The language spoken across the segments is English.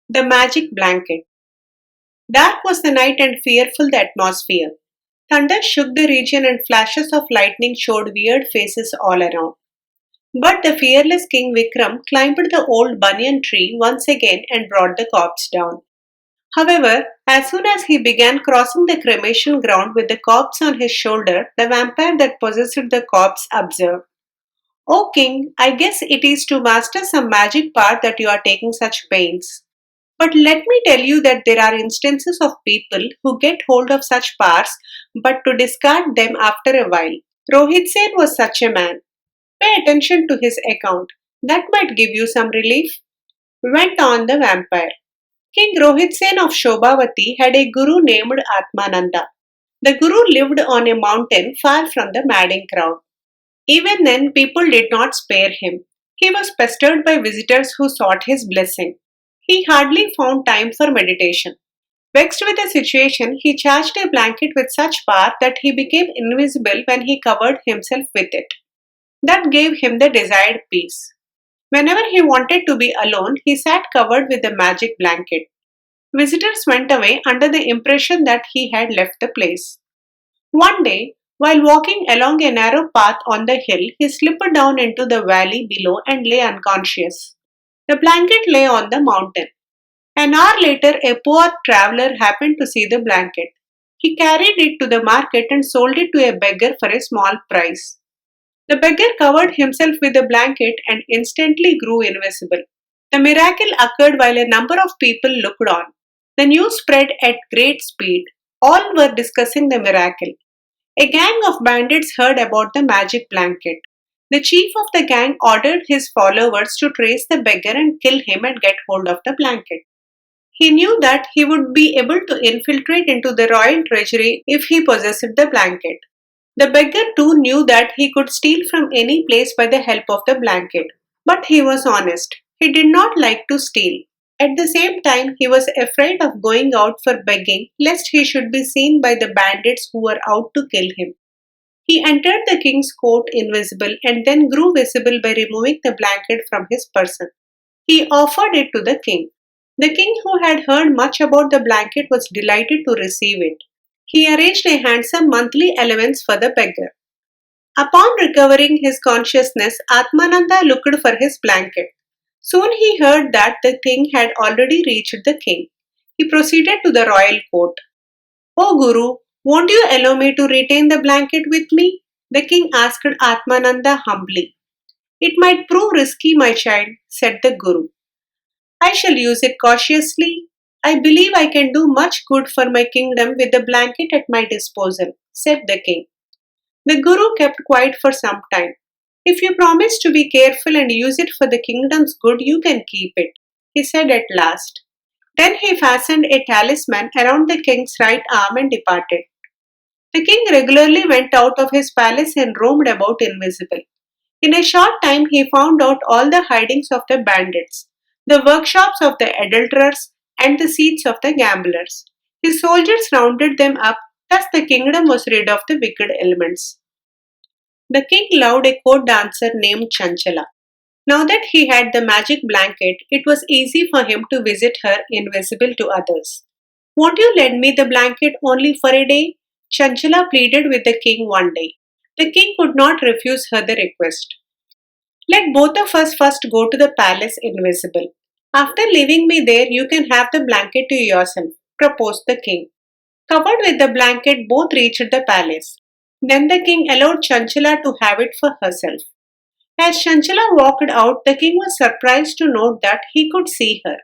The Magic Blanket. Dark was the night and fearful the atmosphere. Thunder shook the region and flashes of lightning showed weird faces all around. But the fearless King Vikram climbed the old banyan tree once again and brought the corpse down. However, as soon as he began crossing the cremation ground with the corpse on his shoulder, the vampire that possessed the corpse observed, "O king, I guess it is to master some magic part that you are taking such pains. But let me tell you that there are instances of people who get hold of such powers but to discard them after a while. Rohit Sen was such a man. Pay attention to his account. That might give you some relief," went on the vampire. King Rohit Sen of Shobhavati had a guru named Atmananda. The guru lived on a mountain far from the madding crowd. Even then, people did not spare him. He was pestered by visitors who sought his blessing. He hardly found time for meditation. Vexed with the situation, he charged a blanket with such power that he became invisible when he covered himself with it. That gave him the desired peace. Whenever he wanted to be alone, he sat covered with the magic blanket. Visitors went away under the impression that he had left the place. One day, while walking along a narrow path on the hill, he slipped down into the valley below and lay unconscious. The blanket lay on the mountain. An hour later, a poor traveler happened to see the blanket. He carried it to the market and sold it to a beggar for a small price. The beggar covered himself with the blanket and instantly grew invisible. The miracle occurred while a number of people looked on. The news spread at great speed. All were discussing the miracle. A gang of bandits heard about the magic blanket. The chief of the gang ordered his followers to trace the beggar and kill him and get hold of the blanket. He knew that he would be able to infiltrate into the royal treasury if he possessed the blanket. The beggar too knew that he could steal from any place by the help of the blanket. But he was honest. He did not like to steal. At the same time, he was afraid of going out for begging lest he should be seen by the bandits who were out to kill him. He entered the king's court invisible and then grew visible by removing the blanket from his person. He offered it to the king. The king, who had heard much about the blanket, was delighted to receive it. He arranged a handsome monthly allowance for the beggar. Upon recovering his consciousness, Atmananda looked for his blanket. Soon he heard that the king had already reached the king. He proceeded to the royal court. "O Guru, won't you allow me to retain the blanket with me?" the king asked Atmananda humbly. "It might prove risky, my child," said the Guru. "I shall use it cautiously. I believe I can do much good for my kingdom with the blanket at my disposal," said the king. The Guru kept quiet for some time. "If you promise to be careful and use it for the kingdom's good, you can keep it," he said at last. Then he fastened a talisman around the king's right arm and departed. The king regularly went out of his palace and roamed about invisible. In a short time, he found out all the hidings of the bandits, the workshops of the adulterers, and the seats of the gamblers. His soldiers rounded them up, thus the kingdom was rid of the wicked elements. The king loved a court dancer named Chanchala. Now that he had the magic blanket, it was easy for him to visit her invisible to others. "Won't you lend me the blanket only for a day?" Chanchala pleaded with the king one day. The king could not refuse her the request. "Let both of us first go to the palace invisible. After leaving me there, you can have the blanket to yourself," proposed the king. Covered with the blanket, both reached the palace. Then the king allowed Chanchala to have it for herself. As Chanchala walked out, the king was surprised to note that he could see her.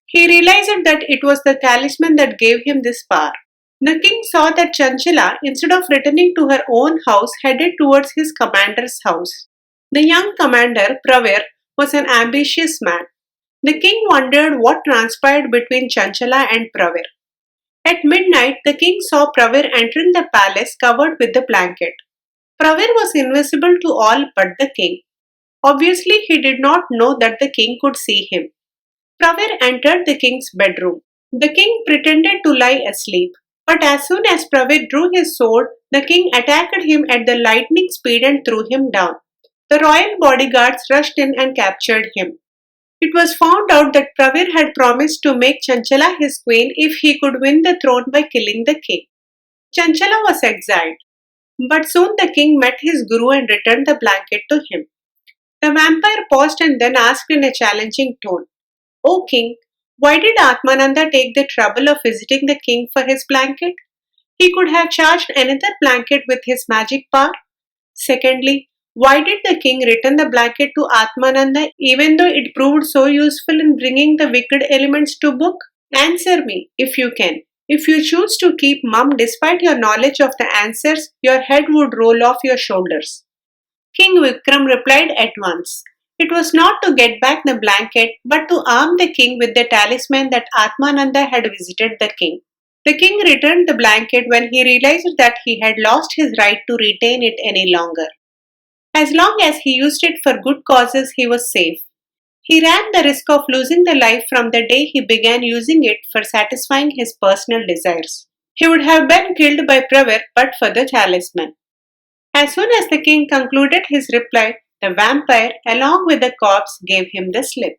He realized that it was the talisman that gave him this power. The king saw that Chanchala, instead of returning to her own house, headed towards his commander's house. The young commander, Pravir, was an ambitious man. The king wondered what transpired between Chanchala and Pravir. At midnight, the king saw Pravir entering the palace covered with the blanket. Pravir was invisible to all but the king. Obviously, he did not know that the king could see him. Pravir entered the king's bedroom. The king pretended to lie asleep. But as soon as Pravir drew his sword, the king attacked him at the lightning speed and threw him down. The royal bodyguards rushed in and captured him. It was found out that Pravir had promised to make Chanchala his queen if he could win the throne by killing the king. Chanchala was exiled, but soon the king met his guru and returned the blanket to him. The vampire paused and then asked in a challenging tone, O king, why did Atmananda take the trouble of visiting the king for his blanket? He could have charged another blanket with his magic power. Secondly, why did the king return the blanket to Atmananda even though it proved so useful in bringing the wicked elements to book? Answer me, if you can. If you choose to keep mum despite your knowledge of the answers, your head would roll off your shoulders. King Vikram replied at once. It was not to get back the blanket, but to arm the king with the talisman that Atmananda had visited the king. The king returned the blanket when he realized that he had lost his right to retain it any longer. As long as he used it for good causes, he was safe. He ran the risk of losing the life from the day he began using it for satisfying his personal desires. He would have been killed by Pravir but for the talisman. As soon as the king concluded his reply, the vampire, along with the corpse, gave him the slip.